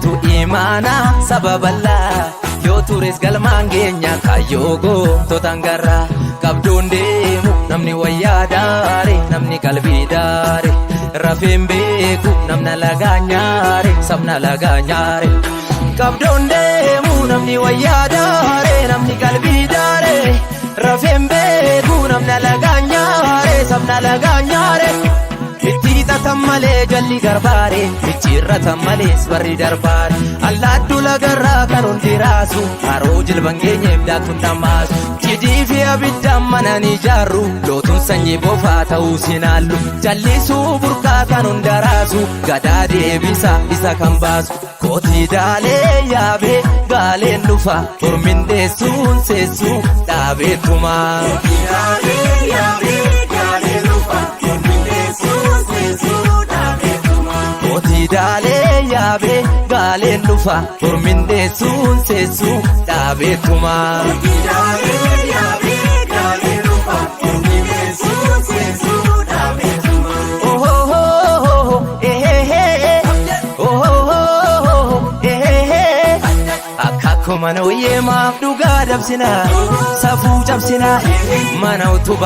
tu imana sababalla yo tures galmaan geenya kayogo totangara qabdoon deemu namni wayyaa daare namni qalbii daare rafeen beeku namna lagaa nyaare sabna lagaa nyaare qabdoon deemu namni wayyaa daare namni qalbii daare rafeen beeku namna lagaa nyaare sabna lagaa nyaare tammale jalli garbaare bichirra malee barri darbaare allaaddu lagarraa kan hundi raasu haroo jilban geenyeef daakun dhammaasu cidii fi abidda mananii jaarru lootuun sanyii bofaa ta'uu sinaallu jallisuu burqaa kan hunda raasu gadaa deebisa isa kan baasu kootii daalee yaabee gaaleen dhufa turmin deessuun seessuu dhaabeettumaa Daalee yaabee gaaleen dhufa turmin deessuun seessuu dhaabeettumaa. Daalee yaabee gaaleen dhufa turmin deessuun seessuu dhaabeettumaa. Akkuma nooyyee maaf dhugaa dabsina safuu cabsina mana utuba.